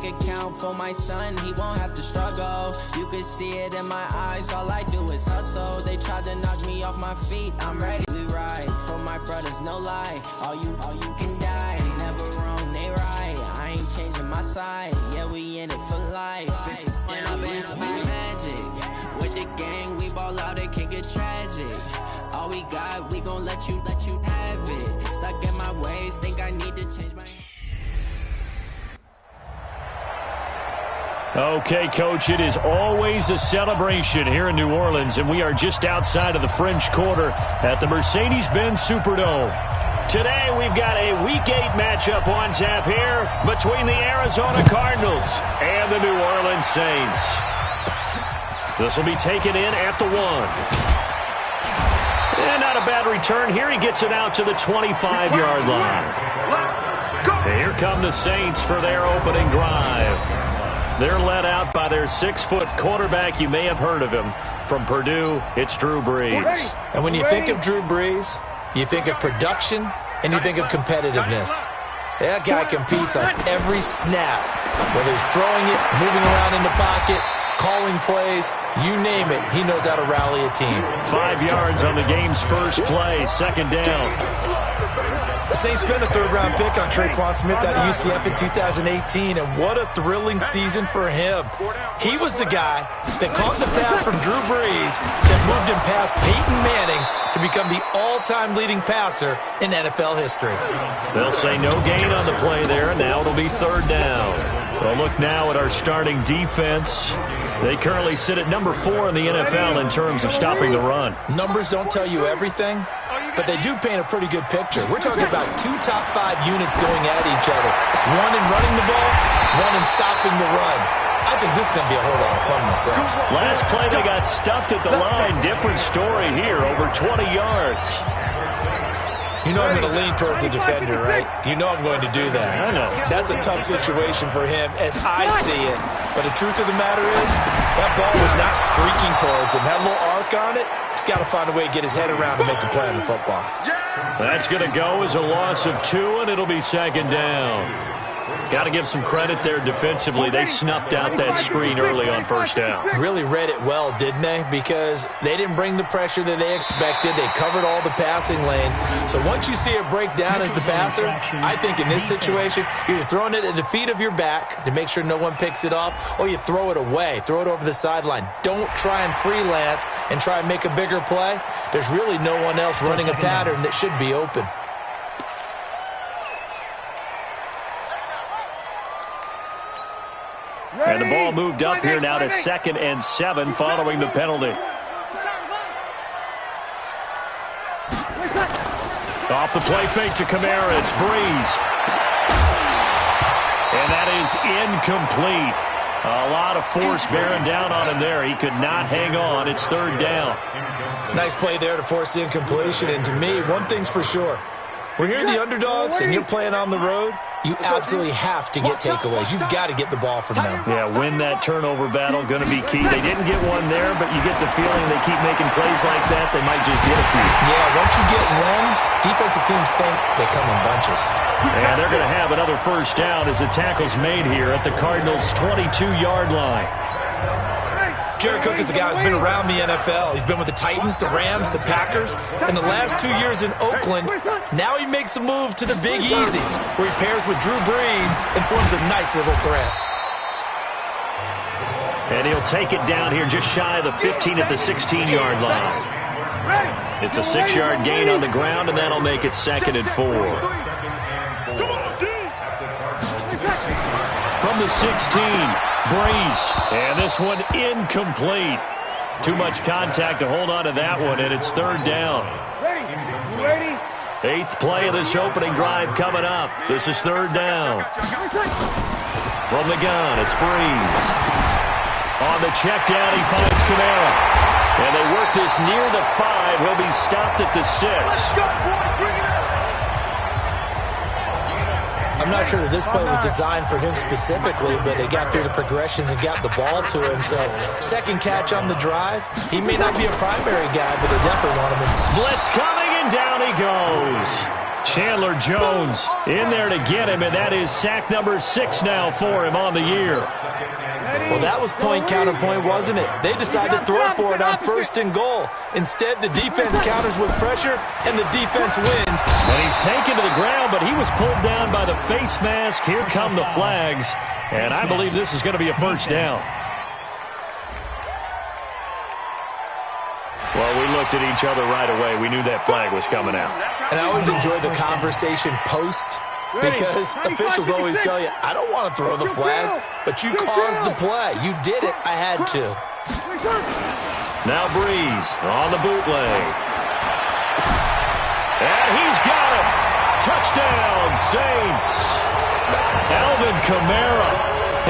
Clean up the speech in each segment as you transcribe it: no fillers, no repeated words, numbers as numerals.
bank account for my son, he won't have to struggle. You can see it in my eyes, all I do is hustle. They tried to knock me off my feet, I'm ready. We ride for my brothers, no lie. All you can die, never wrong, they right. I ain't changing my side, yeah, we in it for life. And I've been magic. With the gang, we ball out, it can get tragic. All we got, we gon' let you have it. Stuck in my ways, think I need to change my... Okay, Coach, it is always a celebration here in New Orleans, and we are just outside of the French Quarter at the Mercedes-Benz Superdome. Today, we've got a Week 8 matchup on tap here between the Arizona Cardinals and the New Orleans Saints. This will be taken in at the 1. And not a bad return here. He gets it out to the 25-yard line. Here come the Saints for their opening drive. They're led out by their 6-foot quarterback. You may have heard of him. From Purdue, it's Drew Brees. And when you think of Drew Brees, you think of production and you think of competitiveness. That guy competes on every snap, whether he's throwing it, moving around in the pocket, calling plays, you name it, he knows how to rally a team. 5 yards on the game's first play, second down. The Saints spent a third-round pick on Tre'Quan Smith out of UCF in 2018, and what a thrilling season for him. He was the guy that caught the pass from Drew Brees that moved him past Peyton Manning to become the all-time leading passer in NFL history. They'll say no gain on the play there, and now it'll be third down. Well, look now at our starting defense. They currently sit at number 4 in the NFL in terms of stopping the run. Numbers don't tell you everything, but they do paint a pretty good picture. We're talking about 2 top 5 units going at each other. One in running the ball, one in stopping the run. I think this is going to be a whole lot of fun myself. Last play, they got stuffed at the line. Different story here, over 20 yards. You know I'm going to lean towards the defender, right? You know I'm going to do that. I know. That's a tough situation for him as I see it. But the truth of the matter is, that ball was not streaking towards him. That little arc on it, he's got to find a way to get his head around to make the play on the football. That's going to go as a loss of 2, and it'll be second down. Got to give some credit there defensively. They snuffed out that screen early on first down. Really read it well, didn't they? Because they didn't bring the pressure that they expected. They covered all the passing lanes. So once you see it break down as the passer, I think in this situation, you're either throwing it at the feet of your back to make sure no one picks it off, or you throw it away, throw it over the sideline. Don't try and freelance and try and make a bigger play. There's really no one else running a pattern that should be open. And the ball moved up here now to 2nd and 7 following the penalty. Off the play fake to Kamara, it's Brees. And that is incomplete. A lot of force bearing down on him there. He could not hang on. It's third down. Nice play there to force the incompletion. And to me, one thing's for sure. When you're the underdogs and you're playing on the road, you absolutely have to get takeaways. You've got to get the ball from them. Yeah, win that turnover battle, going to be key. They didn't get one there, but you get the feeling they keep making plays like that, they might just get a few. Yeah, once you get one, defensive teams think they come in bunches. And they're going to have another first down as the tackle's made here at the Cardinals' 22-yard line. Jared Cook is a guy who's been around the NFL. He's been with the Titans, the Rams, the Packers. In the last 2 years in Oakland, now he makes a move to the Big Easy, where he pairs with Drew Brees and forms a nice little threat. And he'll take it down here just shy of the 15 at the 16-yard line. It's a 6-yard gain on the ground, and that'll make it 2nd and 4. From the 16, Brees, and this one incomplete. Too much contact to hold on to that one, and it's third down. Ready? 8th play of this opening drive coming up. This is third down. From the gun, it's Brees. On the check down, he finds Kamara. And they work this near the 5. He'll be stopped at the 6. I'm not sure that this play was designed for him specifically, but they got through the progressions and got the ball to him. So, second catch on the drive. He may not be a primary guy, but they definitely want him in. Blitz coming, and down he goes. Chandler Jones in there to get him, and that is sack number 6 now for him on the year. Well, that was point counterpoint, wasn't it? They decided to throw for it on 1st and goal. Instead, the defense counters with pressure, and the defense wins. And he's taken to the ground, but he was pulled down by the face mask. Here come the flags, and I believe this is going to be a first down. Well, we looked at each other right away. We knew that flag was coming out. And I always enjoy the conversation post, because officials always tell you, I don't want to throw the flag, but you caused the play. You did it. I had to. Now Breeze on the bootleg. And he's got it. Touchdown, Saints. Alvin Kamara,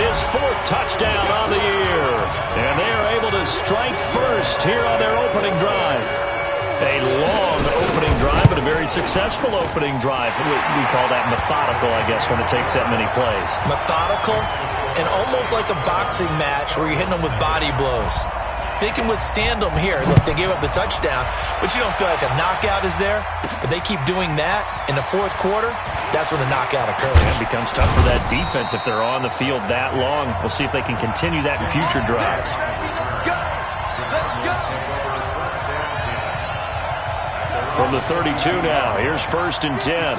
his 4th touchdown on the year. And they are able to strike first here on their opening drive. A long opening drive, but a very successful opening drive. We call that methodical, I guess, when it takes that many plays. Methodical and almost like a boxing match where you're hitting them with body blows. They can withstand them here. Look, they gave up the touchdown, but you don't feel like a knockout is there. But they keep doing that in the 4th quarter. That's when the knockout occurs. It becomes tough for that defense if they're on the field that long. We'll see if they can continue that in future drives. From the 32 now, here's 1st and 10.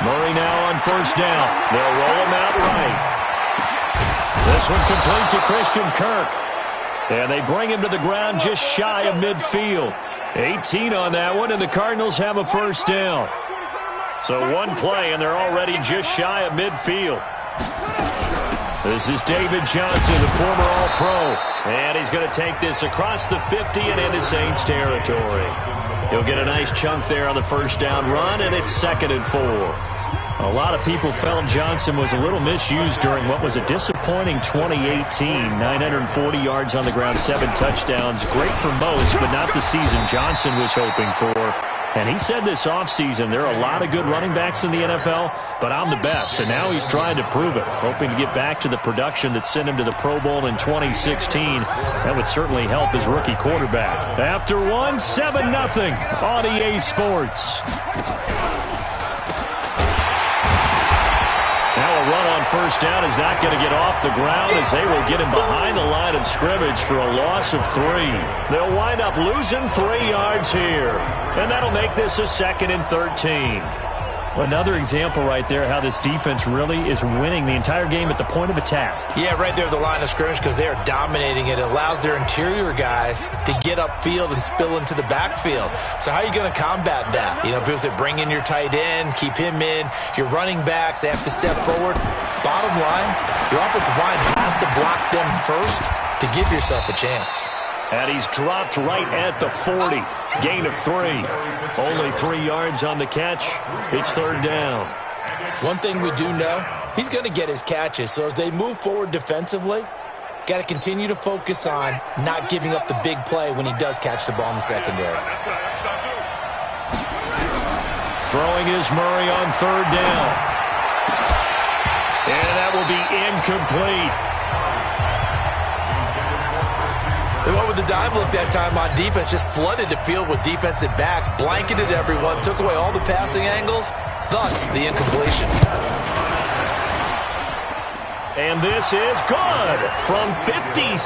Murray now on 1st down. They'll roll him out right. This one complete to Christian Kirk. And they bring him to the ground just shy of midfield. 18 on that one, and the Cardinals have a 1st down. So one play, and they're already just shy of midfield. This is David Johnson, the former All-Pro. And he's going to take this across the 50 and into Saints territory. He'll get a nice chunk there on the 1st down run, and it's 2nd and 4. A lot of people felt Johnson was a little misused during what was a disappointing 2018. 940 yards on the ground, 7 touchdowns. Great for most, but not the season Johnson was hoping for. And he said this offseason, there are a lot of good running backs in the NFL, but I'm the best. And now he's trying to prove it, hoping to get back to the production that sent him to the Pro Bowl in 2016. That would certainly help his rookie quarterback. After one, 7-0 on EA Sports. Now a run on 1st down is not going to get off the ground as they will get him behind the line of scrimmage for a loss of 3. They'll wind up losing 3 yards here. And that'll make this a 2nd and 13. Another example right there how this defense really is winning the entire game at the point of attack. Yeah, right there at the line of scrimmage because they are dominating it. It allows their interior guys to get upfield and spill into the backfield. So how are you going to combat that? You know, people say bring in your tight end, keep him in. Your running backs, they have to step forward. Bottom line, your offensive line has to block them first to give yourself a chance. And he's dropped right at the 40. Gain of 3. Only 3 yards on the catch. It's 3rd down. One thing we do know, he's going to get his catches. So as they move forward defensively, got to continue to focus on not giving up the big play when he does catch the ball in the secondary. Throwing is Murray on 3rd down. And that will be incomplete. They went with the dive look that time on defense, just flooded the field with defensive backs, blanketed everyone, took away all the passing angles, thus the incompletion. And this is good from 57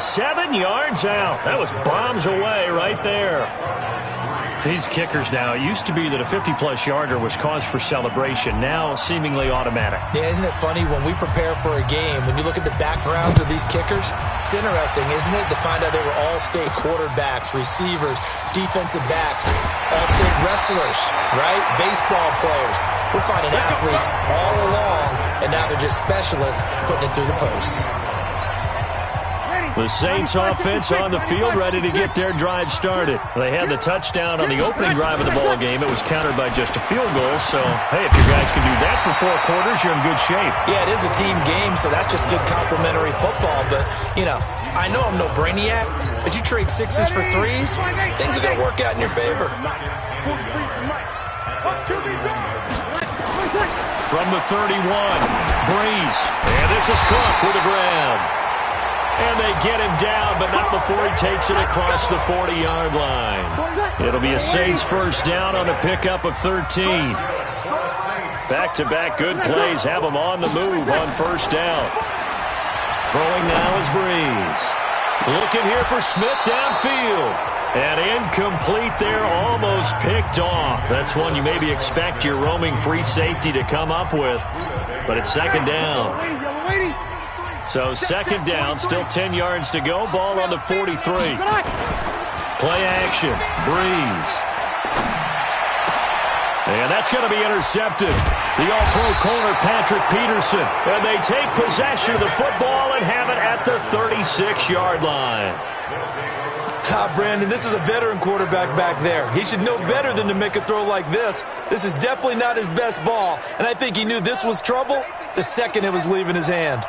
yards out. That was bombs away right there. These kickers now, it used to be that a 50-plus yarder was cause for celebration, now seemingly automatic. Yeah, isn't it funny when we prepare for a game, when you look at the backgrounds of these kickers, it's interesting, isn't it, to find out they were all-state quarterbacks, receivers, defensive backs, all-state wrestlers, right? Baseball players. We're finding athletes all along, and now they're just specialists putting it through the posts. The Saints offense on the field ready to get their drive started. They had the touchdown on the opening drive of the ball game. It was countered by just a field goal. So, hey, if you guys can do that for 4 quarters, you're in good shape. Yeah, it is a team game, so that's just good complimentary football. But, you know, I know I'm no brainiac, but you trade 6s for 3s, things are going to work out in your favor. From the 31, Breeze. And this is Cook with a grab. And they get him down, but not before he takes it across the 40-yard line. It'll be a Saints first down on a pickup of 13. Back-to-back good plays have them on the move on first down. Throwing now is Breeze. Looking here for Smith downfield. And incomplete there, almost picked off. That's one you maybe expect your roaming free safety to come up with. But it's second down. So second down, still 10 yards to go. Ball on the 43. Play action, Breeze. And that's going to be intercepted. The all-pro corner, Patrick Peterson. And they take possession of the football and have it at the 36-yard line. Brandon, this is a veteran quarterback back there. He should know better than to make a throw like this. This is definitely not his best ball, and I think he knew this was trouble the second it was leaving his hand.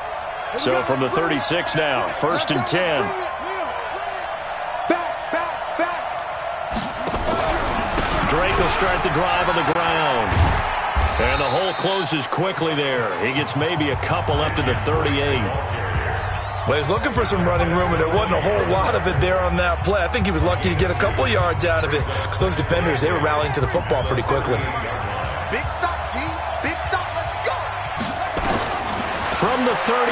So from the 36 now, first and 10. Drake will start the drive on the ground. And the hole closes quickly there. He gets maybe a couple up to the 38. Well, he was looking for some running room, and there wasn't a whole lot of it there on that play. I think he was lucky to get a couple yards out of it because those defenders, they were rallying to the football pretty quickly. Big stop, D. Big stop. Let's go. From the 38,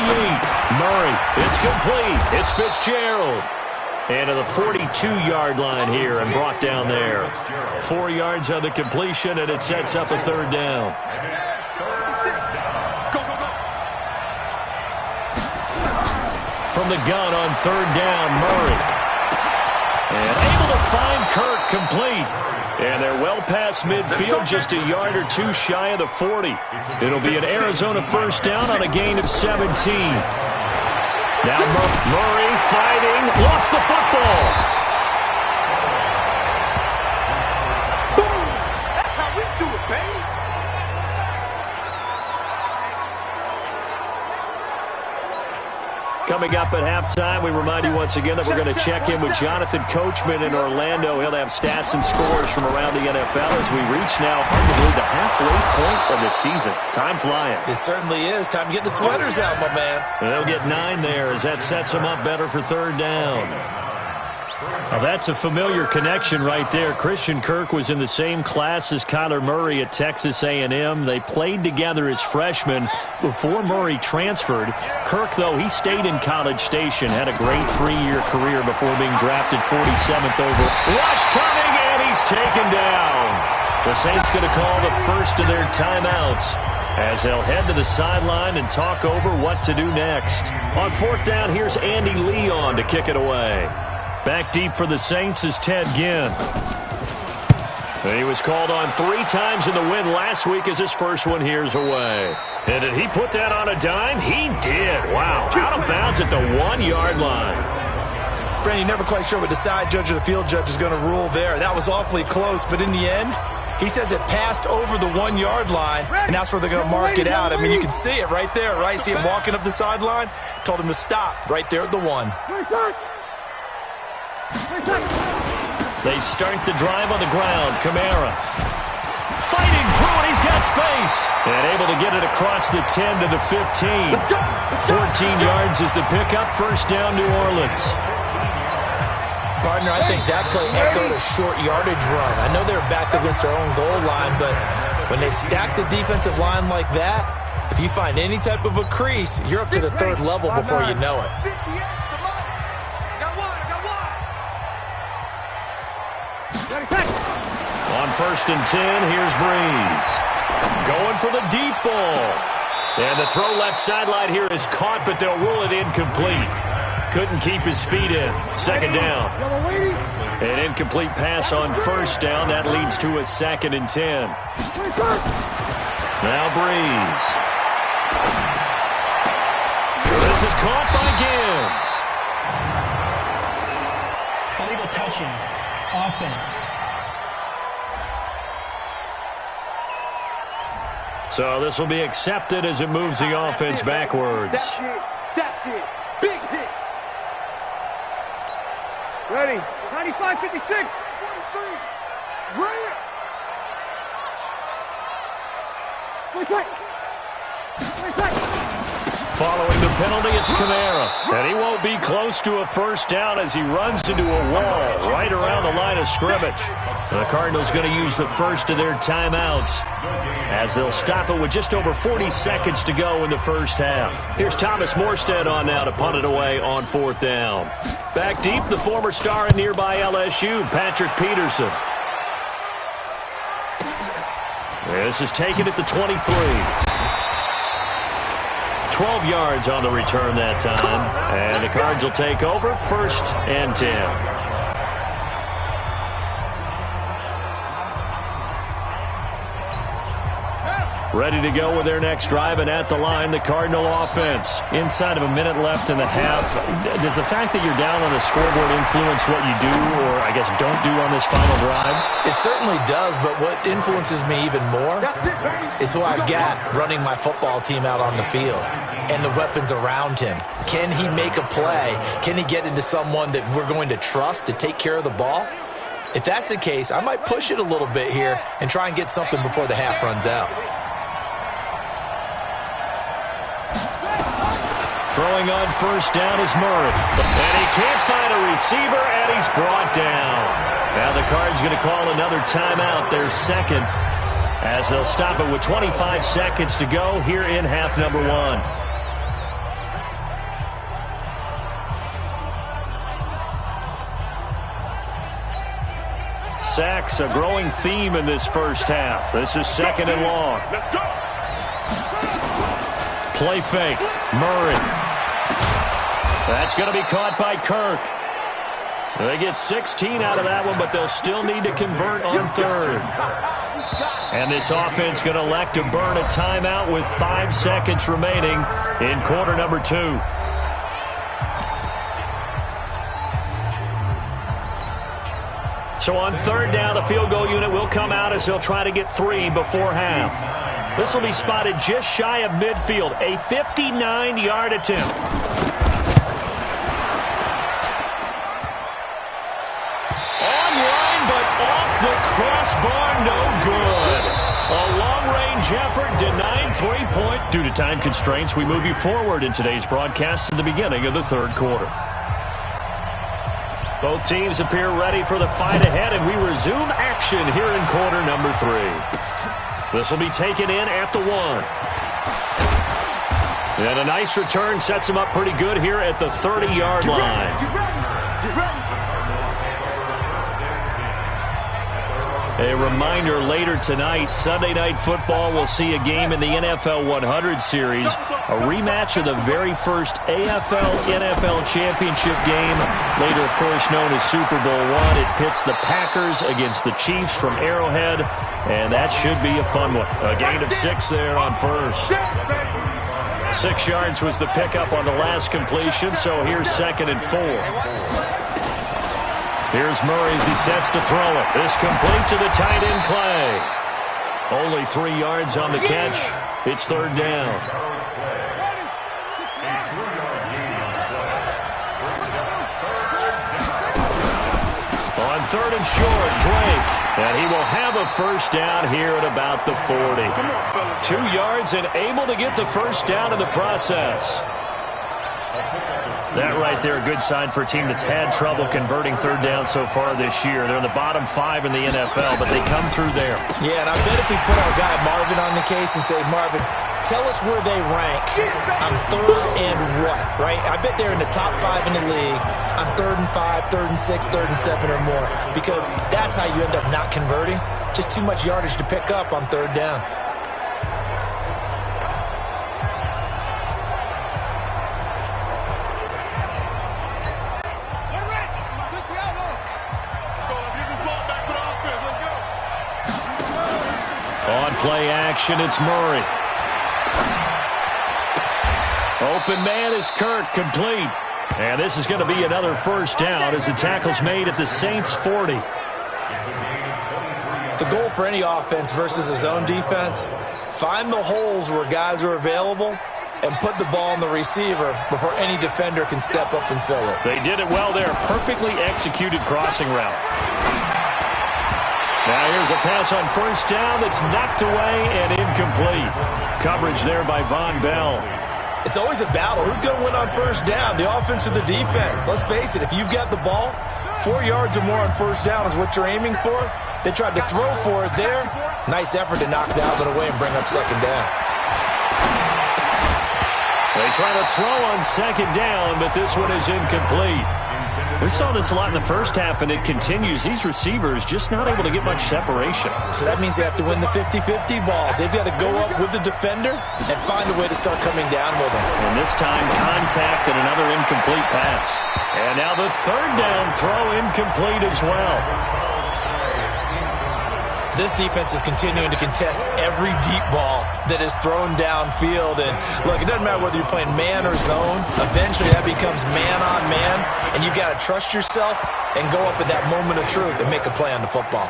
Murray. It's complete. It's Fitzgerald. And to the 42-yard line here and brought down there. 4 yards on the completion, and it sets up a third down. From the gun on third down, Murray. And able to find Kirk complete. And they're well past midfield, just a yard or two shy of the 40. It'll be an Arizona first down on a gain of 17. Now Murray fighting, lost the football. Boom! That's how we do it, baby. Coming up at halftime, we remind you once again that we're going to check in with Jonathan Coachman in Orlando. He'll have stats and scores from around the NFL as we reach now arguably the halfway point of the season. Time flying. It certainly is. Time to get the sweaters out, my man. They'll get 9 there as that sets them up better for third down. Now that's a familiar connection right there. Christian Kirk was in the same class as Kyler Murray at Texas A&M. They played together as freshmen before Murray transferred. Kirk, though, he stayed in College Station, had a great 3-year career before being drafted 47th over. Rush coming, and he's taken down. The Saints going to call the first of their timeouts as they'll head to the sideline and talk over what to do next. On fourth down, here's Andy Leon to kick it away. Back deep for the Saints is Ted Ginn. And he was called on 3 times in the win last week as his first one here's away. And did he put that on a dime? He did. Wow. Out of bounds at the 1-yard line. Brandon, you're never quite sure what the side judge or the field judge is going to rule there. That was awfully close, but in the end, he says it passed over the 1-yard line, and that's where they're going to mark it out. I mean, you can see it right there, right? See him walking up the sideline? Told him to stop right there at the 1. They start the drive on the ground. Kamara fighting through, and he's got space. And able to get it across the 10 to the 15. 14 yards is the pickup. First down, New Orleans. Partner, I think that play echoed a short yardage run. I know they're backed against their own goal line, but when they stack the defensive line like that, if you find any type of a crease, you're up to the 3rd level before you know it. On first and 10, here's Breeze. Going for the deep ball. And the throw left sideline here is caught, but they'll rule it incomplete. Couldn't keep his feet in. Second down. An incomplete pass on first down. That leads to a 2nd and 10. Now Breeze. This is caught by Ginn. Illegal touching. Offense. So this will be accepted as it moves the offense backwards. That's it. Big hit. Ready. 95, 56. 43. Right. Following the penalty, it's Kamara. And he won't be close to a first down as he runs into a wall right around the line of scrimmage. The Cardinals going to use the first of their timeouts as they'll stop it with just over 40 seconds to go in the first half. Here's Thomas Morstead on now to punt it away on fourth down. Back deep, the former star in nearby LSU, Patrick Peterson. This is taken at the 23. 12 yards on the return that time. And the Cards will take over, 1st and 10. Ready to go with their next drive, and at the line, the Cardinal offense. Inside of a minute left in the half, does the fact that you're down on the scoreboard influence what you do, or I guess don't do on this final drive? It certainly does, but what influences me even more is who I've got running my football team out on the field and the weapons around him. Can he make a play? Can he get into someone that we're going to trust to take care of the ball? If that's the case, I might push it a little bit here and try and get something before the half runs out. Throwing on first down is Murray. And he can't find a receiver, and he's brought down. Now the Cards going to call another timeout, their second, as they'll stop it with 25 seconds to go here in half number 1. Sacks, a growing theme in this first half. This is 2nd and long. Let's go. Play fake. Murray. That's going to be caught by Kirk. They get 16 out of that one, but they'll still need to convert on 3rd. And this offense going to elect to burn a timeout with 5 seconds remaining in quarter number 2. So on 3rd down, the field goal unit will come out as they'll try to get 3 before half. This will be spotted just shy of midfield, a 59-yard attempt. Online, but off the crossbar, no good. A long-range effort denied 3-point. Due to time constraints, we move you forward in today's broadcast to the beginning of the 3rd quarter. Both teams appear ready for the fight ahead, and we resume action here in quarter number 3. This will be taken in at the 1. And a nice return sets him up pretty good here at the 30-yard line. Get ready. A reminder, later tonight, Sunday Night Football will see a game in the NFL 100 Series, a rematch of the very first AFL-NFL Championship game, later, of course, known as Super Bowl I. It pits the Packers against the Chiefs from Arrowhead, and that should be a fun one. A gain of 6 there on first. 6 yards was the pickup on the last completion, so here's 2nd and 4. Here's Murray as he sets to throw it. This complete to the tight end, Clay. Only 3 yards on the catch. It's 3rd down. On 3rd and short, Drake. And he will have a first down here at about the 40. 2 yards and able to get the first down in the process. That right there, a good sign for a team that's had trouble converting 3rd down so far this year. They're in the bottom 5 in the NFL, but they come through there. Yeah, and I bet if we put our guy Marvin on the case and say, Marvin, tell us where they rank on 3rd and what, right? I bet they're in the top 5 in the league on 3rd and 5, 3rd and 6, 3rd and 7 or more, because that's how you end up not converting. Just too much yardage to pick up on 3rd down. On play action, it's Murray. Open man is Kirk, complete. And this is going to be another first down as the tackle's made at the Saints' 40. The goal for any offense versus a zone defense, find the holes where guys are available and put the ball on the receiver before any defender can step up and fill it. They did it well there. Perfectly executed crossing route. Now here's a pass on first down that's knocked away and incomplete. Coverage there by Von Bell. It's always a battle. Who's going to win on first down, the offense or the defense? Let's face it, if you've got the ball, 4 yards or more on first down is what you're aiming for. They tried to throw for it there. Nice effort to knock that one away and bring up second down. They try to throw on second down, but this one is incomplete. We saw this a lot in the first half, and it continues. These receivers just not able to get much separation. So that means they have to win the 50-50 balls. They've got to go up with the defender and find a way to start coming down with them. And this time, contact and another incomplete pass. And now the third down throw incomplete as well. This defense is continuing to contest every deep ball that is thrown downfield. And, look, it doesn't matter whether you're playing man or zone. Eventually, that becomes man-on-man, and you've got to trust yourself and go up at that moment of truth and make a play on the football.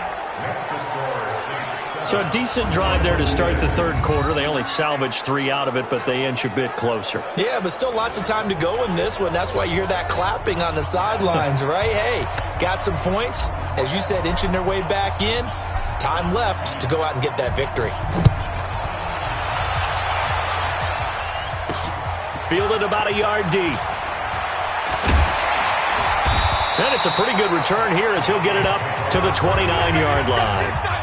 So a decent drive there to start the third quarter. They only salvaged 3 out of it, but they inch a bit closer. Yeah, but still lots of time to go in this one. That's why you hear that clapping on the sidelines, right? Hey, got some points. As you said, inching their way back in. Time left to go out and get that victory. Fielded about a yard deep. And it's a pretty good return here as he'll get it up to the 29-yard line.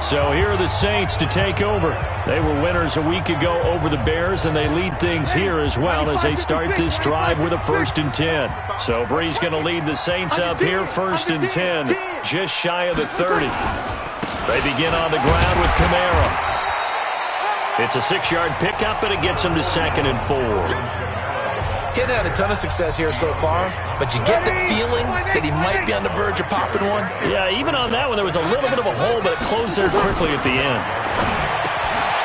So here are the Saints to take over. They were winners a week ago over the Bears, and they lead things here as well as they start this drive with a 1st and 10. So Bree's going to lead the Saints up here, 1st and 10, just shy of the 30. They begin on the ground with Kamara. It's a 6-yard pickup, and it gets him to 2nd and 4. Getting had a ton of success here so far, but you get the feeling that he might be on the verge of popping one. Yeah, even on that one, there was a little bit of a hole, but it closed there quickly at the end.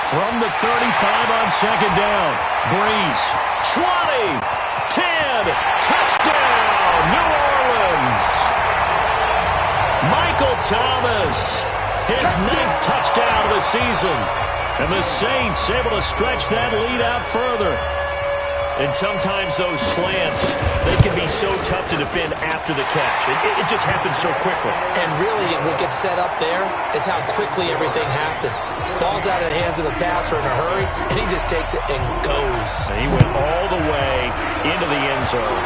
From the 35 on second down, Breeze, 20, 10, touchdown, New Orleans. Michael Thomas, his 9th touchdown of the season, and the Saints able to stretch that lead out further. And sometimes those slants, they can be so tough to defend after the catch. It just happens so quickly. And really, what gets set up there is how quickly everything happens. Ball's out of the hands of the passer in a hurry, and he just takes it and goes. And he went all the way into the end zone.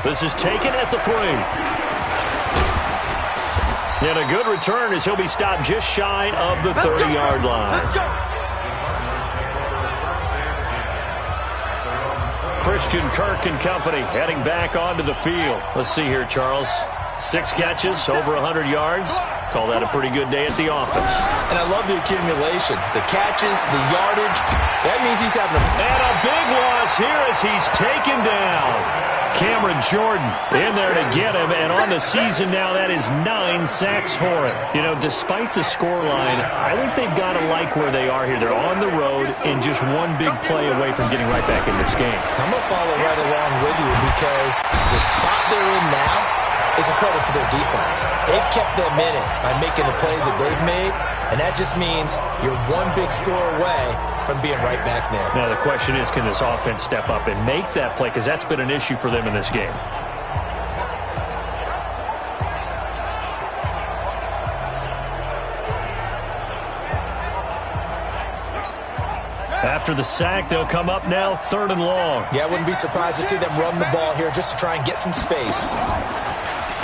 This is taken at the 3. And a good return as he'll be stopped just shy of the 30-yard line. Christian Kirk and company heading back onto the field. Let's see here, Charles. 6 catches, over 100 yards. Call that a pretty good day at the office. And I love the accumulation. The catches, the yardage. That means he's having And a big loss here as he's taken down. Cameron Jordan in there to get him, and on the season now, that is 9 sacks for him. You know, despite the scoreline, I think they've got to like where they are here. They're on the road and just one big play away from getting right back in this game. I'm going to follow right along with you because the spot they're in now is a credit to their defense. They've kept them in it by making the plays that they've made, and that just means you're one big score away from being right back there. Now the question is, can this offense step up and make that play? Because that's been an issue for them in this game. After the sack, they'll come up now 3rd and long. Yeah, I wouldn't be surprised to see them run the ball here just to try and get some space.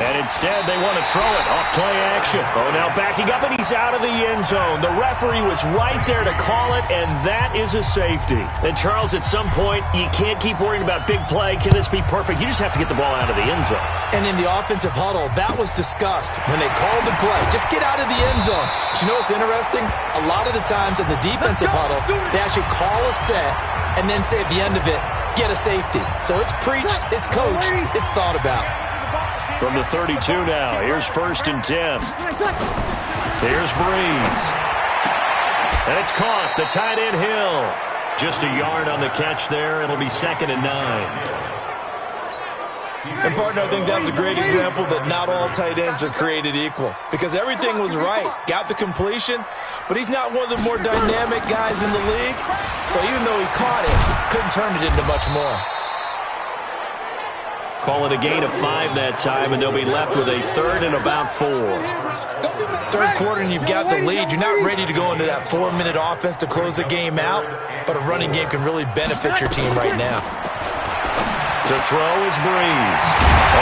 And instead, they want to throw it off play action. Oh, now backing up, and he's out of the end zone. The referee was right there to call it, and that is a safety. And, Charles, at some point, you can't keep worrying about big play. Can this be perfect? You just have to get the ball out of the end zone. And in the offensive huddle, that was discussed when they called the play. Just get out of the end zone. But you know what's interesting? A lot of the times in the defensive huddle, they actually call a set and then say at the end of it, get a safety. So it's preached, it's coached, it's thought about. From the 32 now, here's 1st and 10. Here's Breeze. And it's caught, the tight end Hill. Just a yard on the catch there. It'll be 2nd and 9. And, partner, I think that's a great example that not all tight ends are created equal. Because everything was right. Got the completion, but he's not one of the more dynamic guys in the league. So even though he caught it, couldn't turn it into much more. Call it a gain of 5 that time, and they'll be left with a 3rd and about 4. Third quarter and you've got the lead. You're not ready to go into that 4-minute offense to close the game out, but a running game can really benefit your team right now. To throw is Breeze.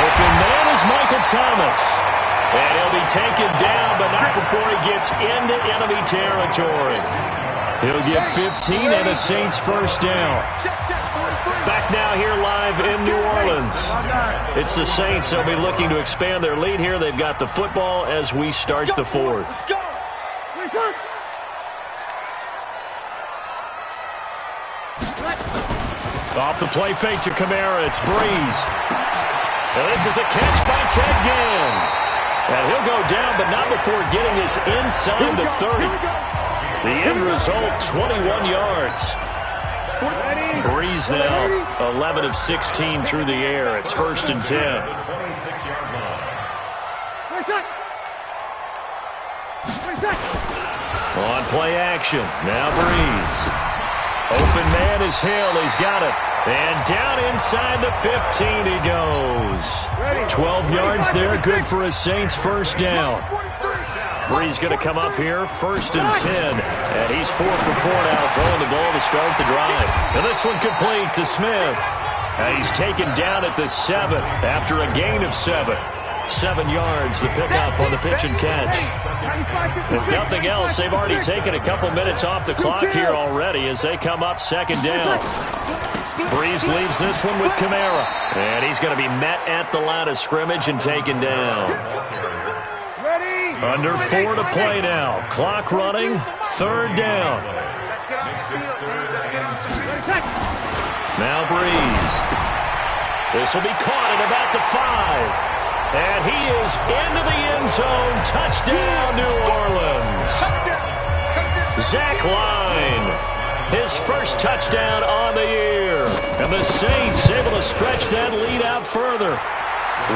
Open man is Michael Thomas. And he'll be taken down, but not before he gets into enemy territory. He'll get 15 and a Saints first down. Back now here live in New Orleans. It's the Saints. They'll be looking to expand their lead here. They've got the football as we start the 4th. Off the play fake to Kamara. It's Breeze. And this is a catch by Ted Ginn. And he'll go down, but not before getting this inside the 30. The end result, 21 yards. Breeze now 11 of 16 through the air. It's 1st and 10. On play action. Now Breeze. Open man is Hill. He's got it. And down inside the 15 he goes. 12 yards there. Good for a Saints first down. Breeze going to come up here, 1st and 10. And he's 4 for 4 now, throwing the ball to start the drive. And this one complete to Smith. And he's taken down at the 7 after a gain of 7. 7 yards, the pickup on the pitch and catch. If nothing else, they've already taken a couple minutes off the clock here already as they come up 2nd down. Breeze leaves this one with Kamara. And he's going to be met at the line of scrimmage and taken down. Under 4 to play now. Clock running. 3rd down. Now Breeze. This will be caught at about the 5. And he is into the end zone. Touchdown, New Orleans. Zach Line. His first touchdown on the year. And the Saints able to stretch that lead out further.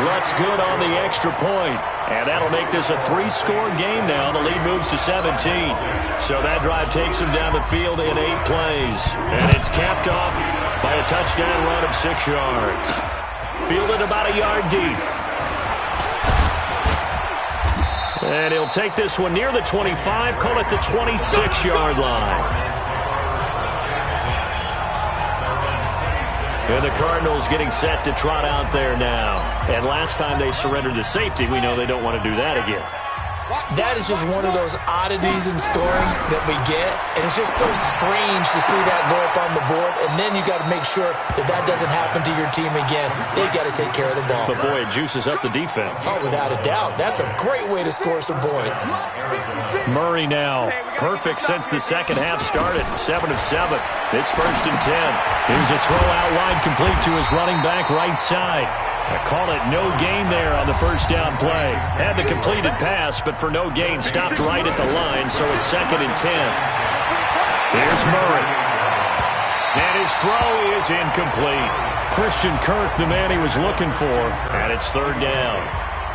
Lutz good on the extra point. And that'll make this a 3-score game now. The lead moves to 17. So that drive takes him down the field in 8 plays. And it's capped off by a touchdown run of 6 yards. Fielded about a yard deep. And he'll take this one near the 25, call it the 26-yard line. And the Cardinals getting set to trot out there now. And last time they surrendered the safety, we know they don't want to do that again. That is just one of those oddities in scoring that we get. And it's just so strange to see that go up on the board. And then you got to make sure that that doesn't happen to your team again. They've got to take care of the ball. But, boy, it juices up the defense. Oh, without a doubt. That's a great way to score some points. Murray now. Perfect since the second half started. 7 of 7. It's 1st and 10. Here's a throw out wide complete to his running back right side. I call it no gain there on the first down play. Had the completed pass, but for no gain, stopped right at the line, so it's 2nd and 10. Here's Murray. And his throw is incomplete. Christian Kirk, the man he was looking for, and it's 3rd down.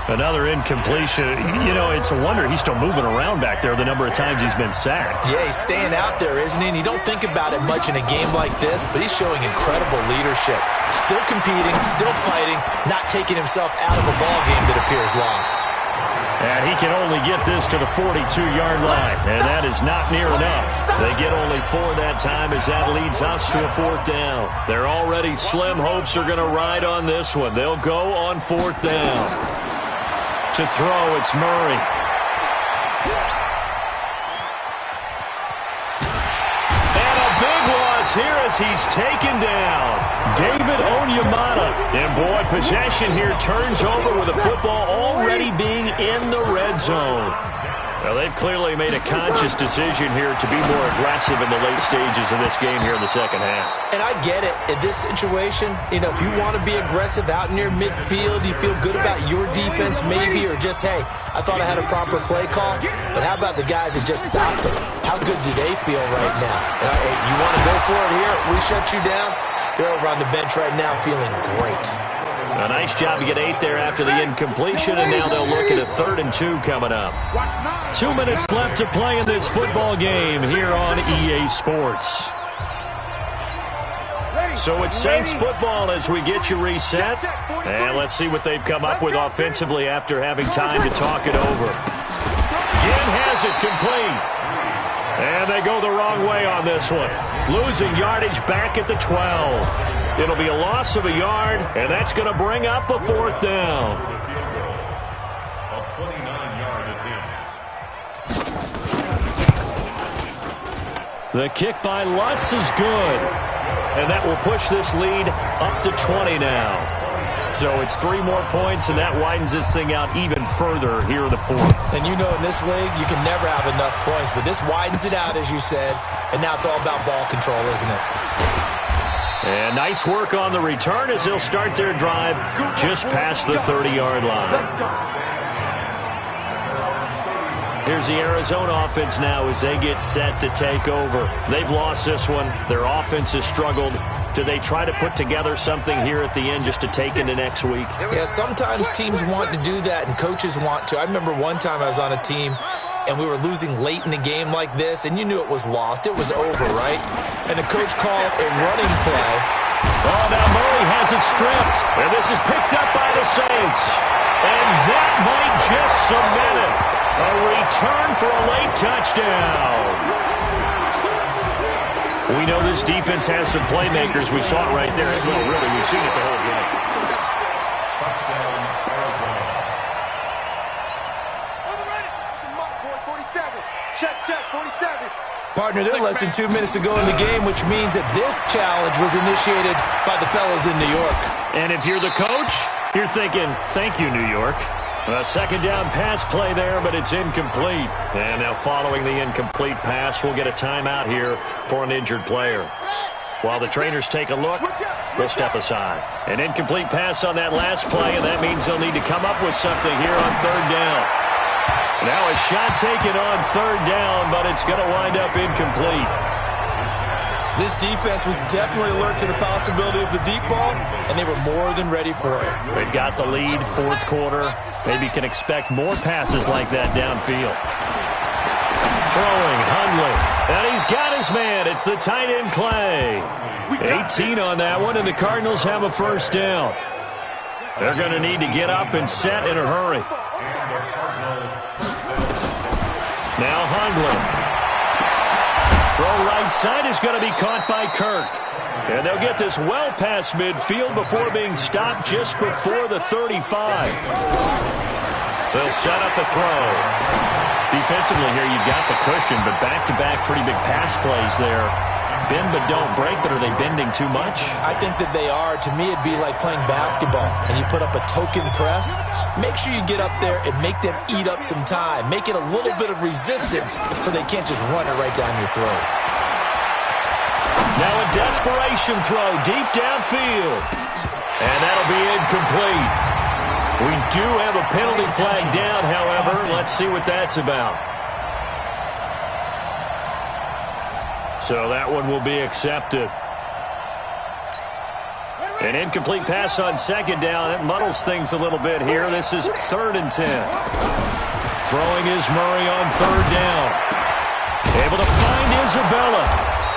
Another incompletion. You know, it's a wonder he's still moving around back there the number of times he's been sacked. Yeah, he's staying out there, isn't he? And you don't think about it much in a game like this, but he's showing incredible leadership. Still competing, still fighting, not taking himself out of a ball game that appears lost. And he can only get this to the 42-yard line, and that is not near enough. They get only 4 that time as that leads us to a 4th down. Their already slim hopes are going to ride on this one. They'll go on 4th down. To throw, it's Murray. And a big loss here as he's taken down. David Onyemata. And boy, possession here turns over with the football already being in the red zone. Well, they've clearly made a conscious decision here to be more aggressive in the late stages of this game here in the second half. And I get it. In this situation, you know, if you want to be aggressive out near midfield, you feel good about your defense maybe, or just, hey, I thought I had a proper play call. But how about the guys that just stopped them? How good do they feel right now? Hey, you want to go for it here? We shut you down? They're over on the bench right now feeling great. A nice job to get 8 there after the incompletion, and now they'll look at a 3rd and 2 coming up. 2 minutes left to play in this football game here on EA Sports. So it's Saints football as we get you reset. And let's see what they've come up with offensively after having time to talk it over. Ginn has it complete. And they go the wrong way on this one. Losing yardage back at the 12. It'll be a loss of a yard, and that's going to bring up a fourth down. A 29-yard attempt. The kick by Lutz is good. And that will push this lead up to 20 now. So it's 3 more points, and that widens this thing out even further here in the fourth. And you know in this league, you can never have enough points, but this widens it out, as you said, and now it's all about ball control, isn't it? And nice work on the return as they'll start their drive just past the 30-yard line. Here's the Arizona offense now as they get set to take over. They've lost this one. Their offense has struggled. Do they try to put together something here at the end just to take into next week? Yeah, sometimes teams want to do that and coaches want to. I remember one time I was on a team and we were losing late in the game like this, and you knew it was lost. It was over, right? And the coach called a running play. Oh, now Murray has it stripped. And this is picked up by the Saints. And that might just cement it. A return for a late touchdown. We know this defense has some playmakers. We saw it right there. Well, really, we've seen it the whole game. Touchdown, Arizona. Check, 47. Partner, they're less than 2 minutes to go in the game, which means that this challenge was initiated by the fellas in New York. And if you're the coach, you're thinking, thank you, New York. A second down pass play there, but it's incomplete. And now following the incomplete pass, we'll get a timeout here for an injured player. While the trainers take a look, we'll step aside. An incomplete pass on that last play, and that means they'll need to come up with something here on third down. Now a shot taken on third down, but it's going to wind up incomplete. This defense was definitely alert to the possibility of the deep ball, and they were more than ready for it. They've got the lead, fourth quarter. Maybe can expect more passes like that downfield. Throwing, Hundley. And he's got his man. It's the tight end, Clay. 18 on that one, and the Cardinals have a first down. They're going to need to get up and set in a hurry. Now Hundley. Throw right side is going to be caught by Kirk. And they'll get this well past midfield before being stopped just before the 35. They'll set up a throw. Defensively here, you've got the cushion, but back-to-back pretty big pass plays there. Bend but don't break, but are they bending too much? I think that they are. To me, it'd be like playing basketball, and you put up a token press. Make sure you get up there and make them eat up some time. Make it a little bit of resistance so they can't just run it right down your throat. Now a desperation throw deep downfield. And that'll be incomplete. We do have a penalty flag down, however. Let's see what that's about. So that one will be accepted. An incomplete pass on second down. That muddles things a little bit here. This is 3rd and 10. Throwing is Murray on third down. Able to find Isabella.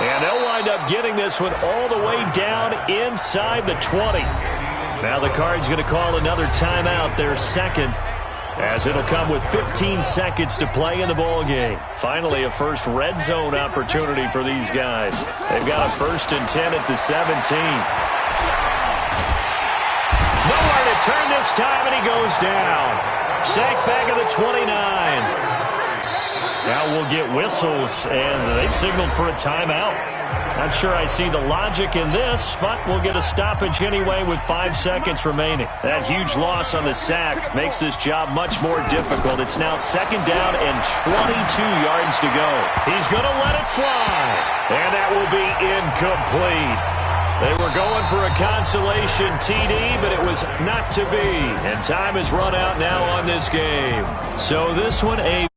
And they'll wind up getting this one all the way down inside the 20. Now the Cards going to call another timeout, their second, as it'll come with 15 seconds to play in the ball game. Finally, a first red zone opportunity for these guys. They've got a 1st and 10 at the 17. Nowhere to turn this time, and he goes down. Sacked back at the 29. Now we'll get whistles, and they've signaled for a timeout. Not sure I see the logic in this, but we'll get a stoppage anyway with 5 seconds remaining. That huge loss on the sack makes this job much more difficult. It's now 2nd down and 22 yards to go. He's going to let it fly, and that will be incomplete. They were going for a consolation TD, but it was not to be. And time has run out now on this game. So this one, a